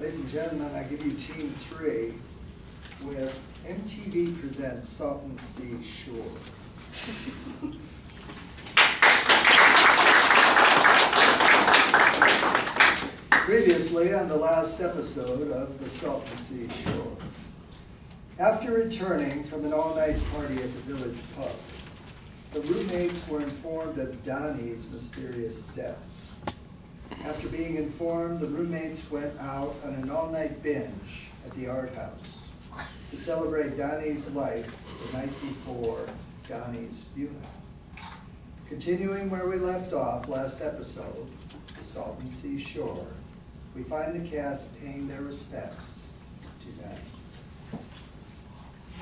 Ladies and gentlemen, I give you Team 3 with MTV Presents Salton Sea Shore. Previously on the last episode of the Salton Sea Shore. After returning from an all-night party at the village pub, the roommates were informed of Donnie's mysterious death. After being informed, the roommates went out on an all-night binge at the art house to celebrate Donnie's life the night before Donnie's funeral. Continuing where we left off last episode, the Salton Sea Shore, we find the cast paying their respects to Donnie.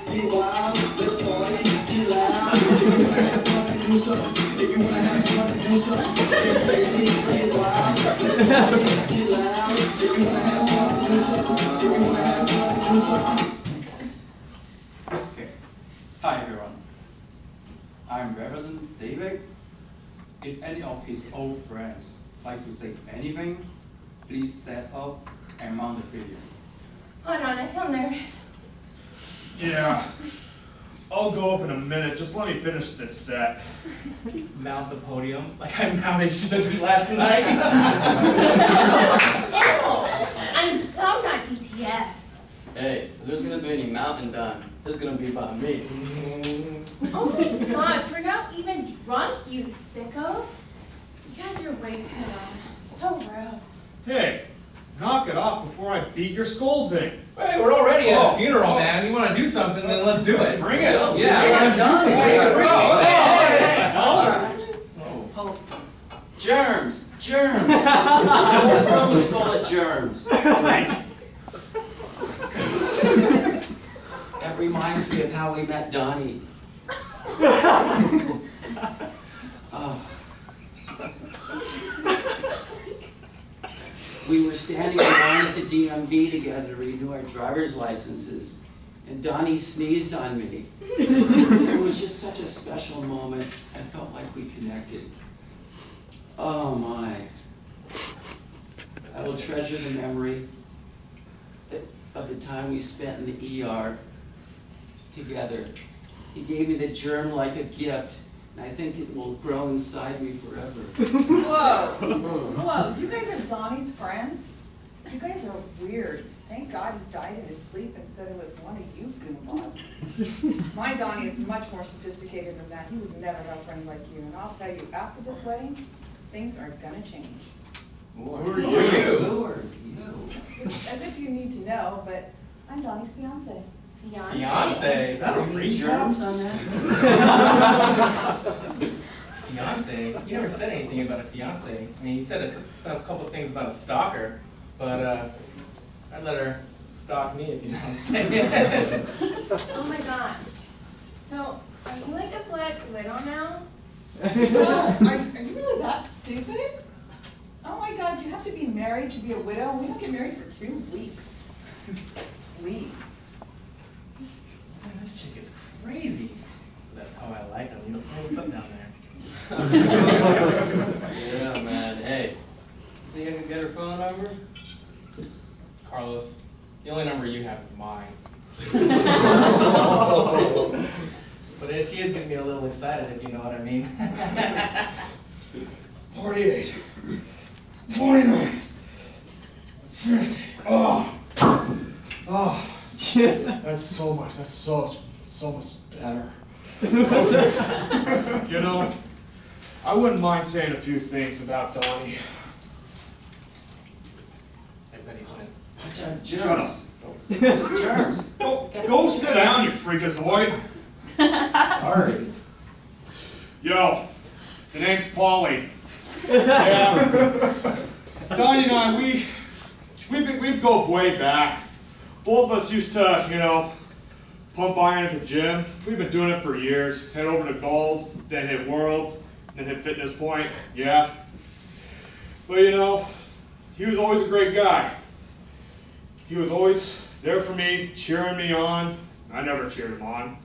Get wild, let's party, get loud. If you wanna have fun and do something, if you wanna have fun and do something, get crazy, get wild, let's party, get loud. If you wanna have fun and do something, if you wanna have fun and do something. Okay. Hi everyone. I'm Reverend David. If any of his old friends like to say anything, please step up and mount the video. Hold on, I feel nervous. Yeah, I'll go up in a minute. Just let me finish this set. Mount the podium like I mounted Snooki last night. Ew! I'm so not DTF. Hey, if there's gonna be any mountain done, it's gonna be by me. Oh my god, we're not even drunk, you sickos. You guys are way too loud. So rude. Hey, knock it off before I beat your skulls in. Hey, we're already at a funeral, man. You want to do something, then let's do it. Bring it. Yeah, Germs! Germs! The whole room is full of germs. That reminds me of how we met Donnie. Oh. We were standing around at the DMV together to renew our driver's licenses, and Donnie sneezed on me. It was just such a special moment. I felt like we connected. Oh my. I will treasure the memory of the time we spent in the ER together. He gave me the germ like a gift, and I think it will grow inside me forever. Whoa! Whoa, you guys are Donnie's friends? You guys are weird. Thank God he died in his sleep instead of with one of you goomballs. My Donnie is much more sophisticated than that. He would never have friends like you. And I'll tell you, after this wedding, things are gonna change. Who are you? Who are you? As if you need to know, but I'm Donnie's fiance. Fiance? Is that a Any reach? germs on that? Fiance? You never said anything about a fiance. I mean, you said a couple of things about a stalker, but I'd let her stalk me, if you know what I'm saying. Oh my god. So, are you like a Black Widow now? Are you really that stupid? Oh my God, you have to be married to be a widow? We don't get married for 2 weeks. Please. Man, this chick is crazy. That's how I like them. You know, hey, what's up down there? Yeah, man. Hey, think I can get her phone number? Carlos, the only number you have is mine. But she is getting me a little excited, if you know what I mean. 48. 49. 50. Oh. Oh. Yeah. That's so much better. You know, I wouldn't mind saying a few things about Donnie. I bet he wouldn't. Germs. Germs. Go sit down, you freakazoid. Sorry. Yo, the name's Paulie. Yeah. Donnie and I, we go way back. Both of us used to, you know, pump iron at the gym. We've been doing it for years. Head over to Gold, then hit Worlds, then hit Fitness Point. Yeah. But you know, he was always a great guy. He was always there for me, cheering me on. I never cheered him on.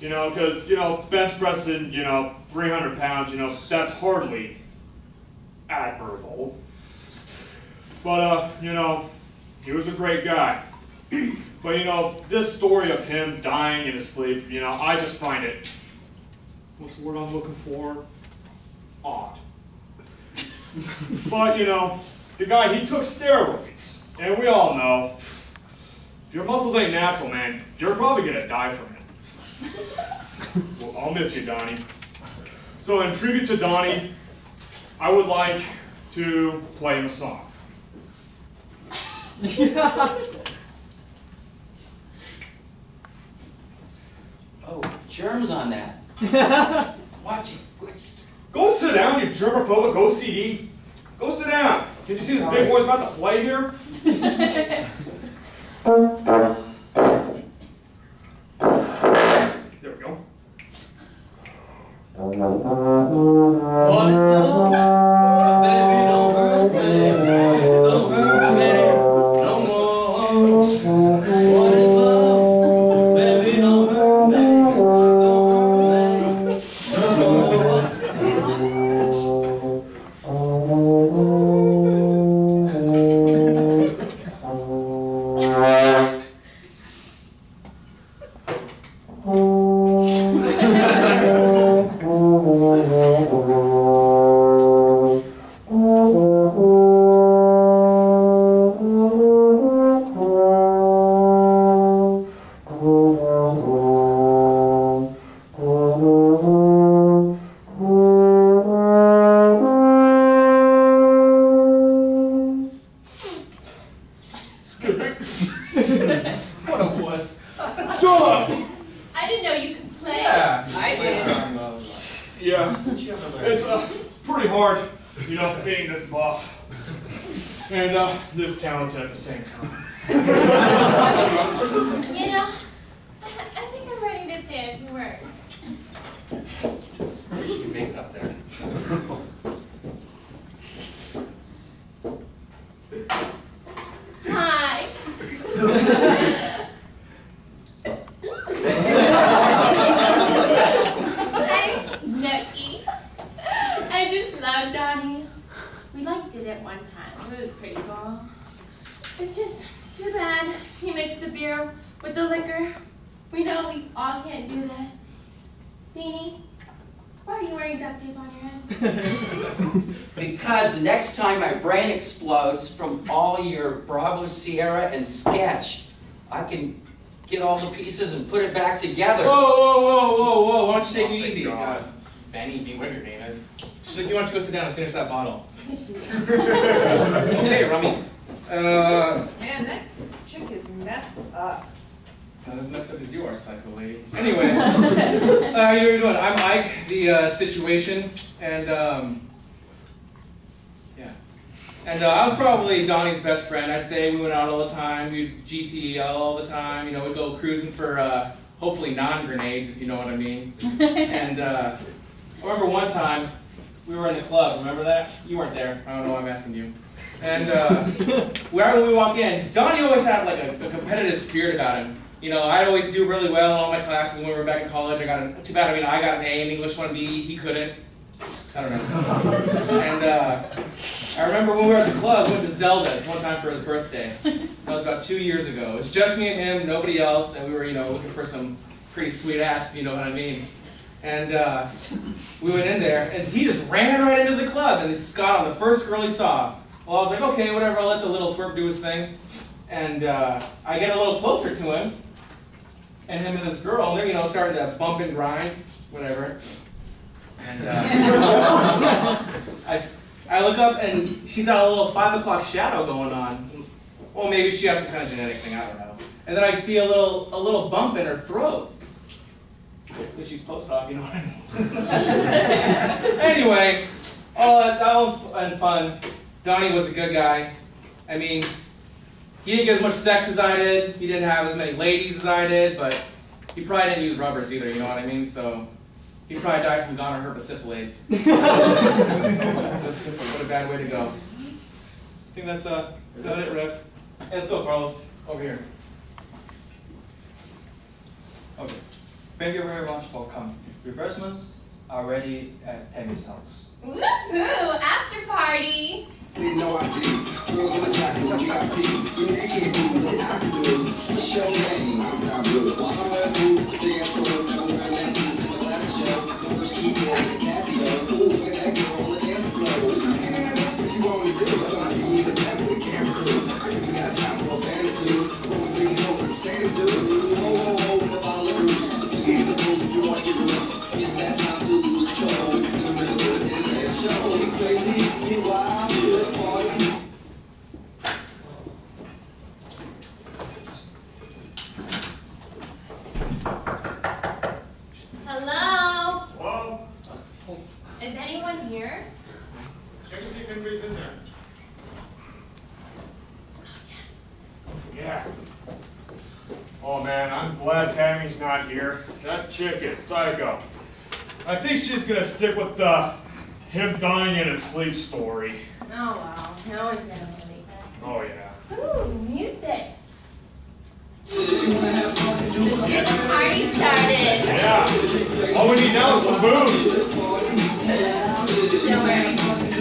You know, because, you know, bench pressing, you know, 300 pounds, you know, that's hardly admirable. But, you know, He was a great guy. But you know, this story of him dying in his sleep, you know, I just find it, what's the word I'm looking for? Odd. But you know, the guy, he took steroids. And we all know, if your muscles ain't natural, man, you're probably gonna die from it. Well, I'll miss you, Donnie. So in tribute to Donnie, I would like to play him a song. Oh, germs on that. Watch it. Go sit down, you germophobic OCD. Go sit down. Can't you see this big boy's about to play here? There we go. What is love? Baby, don't hurt me. Don't hurt me no more. What is love? Baby, don't hurt me. Don't hurt me What a wuss. Shut up! I didn't know you could play. Yeah. I did. Yeah, it's pretty hard, you know, being this buff and this talented at the same time. You know, I think I'm ready to say a few words. You can make it up there. Hi. I'm Snooky. I just love Donnie. We did it one time. It was pretty cool. It's just too bad he mixed the beer with the liquor. We know we all can't do that. Beanie, why are you wearing duct tape on your head? Because the next time my brain explodes from all your Bravo, Sierra, and sketch, I can get all the pieces and put it back together. Whoa, why don't you take it Oh, easy? thank God. Benny, whatever your name is. She's like, why don't you go sit down and finish that bottle? Okay, Rummy. Man, that chick is messed up. Not as messed up as you are, psycho lady. Anyway, how you doing? I'm Ike, the situation, and yeah. And I was probably Donnie's best friend. I'd say we went out all the time. We'd GTL all the time. You know, we'd go cruising for hopefully non-grenades, if you know what I mean. And I remember one time we were in the club. Remember that? You weren't there. I don't know why I'm asking you. And right when we walk in, Donnie always had like a competitive spirit about him. You know, I'd always do really well in all my classes when we were back in college. Too bad, I got an A in English 1B, he couldn't. I don't know. And I remember when we were at the club, we went to Zelda's one time for his birthday. That was about 2 years ago. It was just me and him, nobody else, and we were, you know, looking for some pretty sweet ass, if you know what I mean. And we went in there, and he just ran right into the club, and just got on the first girl he saw. Well, I was like, okay, whatever, I'll let the little twerp do his thing. And I get a little closer to him, and him and this girl, and they're, you know, starting to bump and grind, whatever. And I look up, and she's got a little 5 o'clock shadow going on. Well, maybe she has some kind of genetic thing, I don't know. And then I see a little bump in her throat. Hopefully she's post-op, you know what I mean? Anyway, all in fun. Donnie was a good guy. I mean, he didn't get as much sex as I did. He didn't have as many ladies as I did, but he probably didn't use rubbers either, you know what I mean? So he probably died from gonorrhea herpessyphilades. What a bad way to go. I think that's about it, Riff. Let's go, Carlos. Over here. Okay. Thank you very much for coming. Refreshments are ready at Tammy's house. Woohoo! After party! With no ID, girls on my jacket, VIP. You ain't can't do what I can do. What's your name? I'm not blue. While I'm wearing food, big ass photo, never wear lenses in my glasses, yo. Numbers keep rolling, Casio. Ooh, look at that girl on the dance floor. Something that she want me to do. Something you need to back with the camera crew. I guess I got time for a fan or two. Rolling 3 hills like the same dude. Ho, ho, ho, the bottle of cruise. Leave the room if you want to get loose. It's that time to lose control. In the middle of the internet show. Get crazy, get wild, let's party. Hello? Hello? Is anyone here? Check to see if anybody's in there. Yeah. Oh man, I'm glad Tammy's not here. That chick is psycho. I think she's gonna stick with the him dying in his sleep story. Oh wow, no one's gonna believe that. Oh yeah. Ooh, music. If you wanna have fun and do something, Get the party started. Yeah. All we need now is some booze. just party. Don't worry.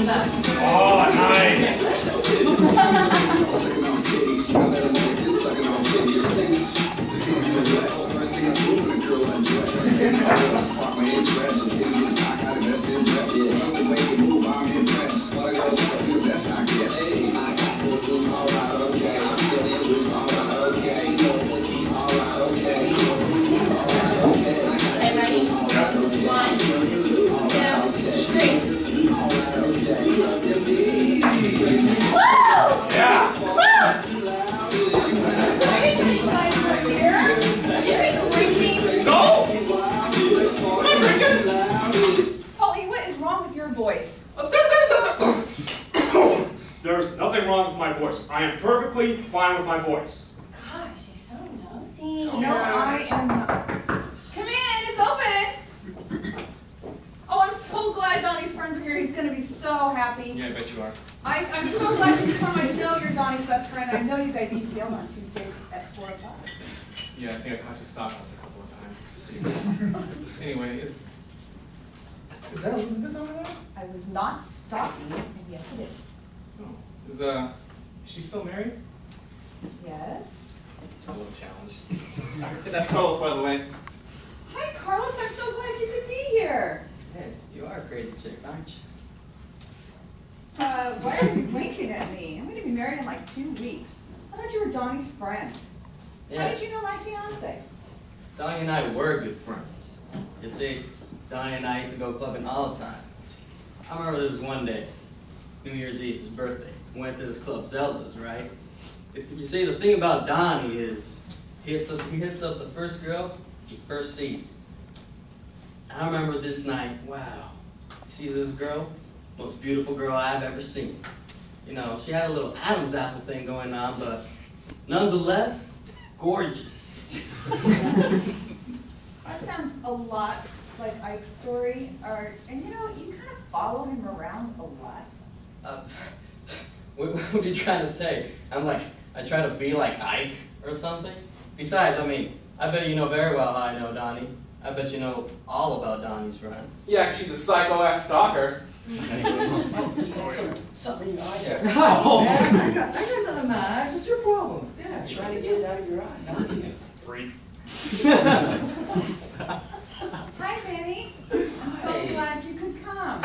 Look. Oh, nice. Sucking on titties, you let them know still sucking on titties. The titties in the dress, first thing I do when a girl undressed. I spark my interest, and things with sock, I invest in dress. Yeah, the way you move, I'm impressed. What I go through is that's I guess. Hey, I got the blues, alright, okay. I'm feeling loose, alright, okay. No, the beats, alright, okay. Alright, okay. I got Okay, ready? 1, 2, 3. alright, okay. Woo! Yeah. Woo! I didn't know you guys were here. You been drinking? No! I'm not drinking. Polly, what is wrong with your voice? There's nothing wrong with my voice. I am perfectly fine with my voice. Gosh, you're so nosy. Oh, No, I am not. Come in, it's open. Oh, I'm so glad Donnie's friends are here. He's gonna be so happy. Yeah, I bet you are. I'm so glad you come. I know you're Donnie's best friend. I know you guys eat field on Tuesdays at 4 o'clock. Yeah, I think I caught you stalking us a couple of times. Anyway, is that Elizabeth over there? I was not stalking, and yes, it is. Oh. Is she still married? Yes. A little challenge. That's Carlos, by the way. Hi, Carlos. I'm so glad you could be here. Hey, you are a crazy chick, aren't you? Why are you winking at me? I'm going to be married in like 2 weeks. I thought you were Donnie's friend. How Yeah, did you know my fiance? Donnie and I were good friends. You see, Donnie and I used to go clubbing all the time. I remember there was one day, New Year's Eve, his birthday. We went to this club, Zelda's, right? You see, the thing about Donnie is he hits up the first girl he first sees. I remember this night, wow. You see this girl? Most beautiful girl I've ever seen. You know, she had a little Adam's apple thing going on, but nonetheless, gorgeous. That sounds a lot like Ike's story. And you know, you kind of follow him around a lot. What are you trying to say? I try to be like Ike or something? Besides, I mean, I bet you know very well how I know Donnie. I bet you know all about Donnie's friends. Yeah, 'cause she's a psycho-ass stalker. Something in your eye there. Oh, man, I got nothing, man. What's your problem? Yeah, Trying to get it out of your eye, Donnie. Freak. Hi, Benny. I'm so Hi. glad you could come.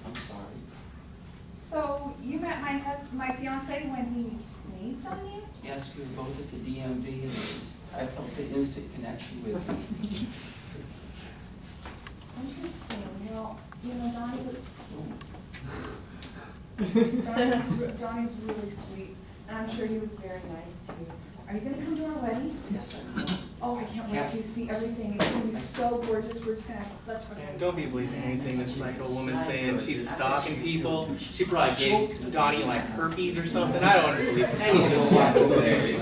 I'm sorry. So you met my fiance when he sneezed on you? Yes, we were both at the DMV, and I felt the instant connection with him. Interesting. You know, Donnie's really sweet, and I'm sure he was very nice to you. Are you going to come to our wedding? Yes, I will. Oh, I can't wait to see everything. It's going to be so gorgeous. We're just going to have such a Man, don't be believing anything this psycho woman's saying. She's stalking people. She probably gave Donnie like herpes or something. I don't believe any of this she has to say.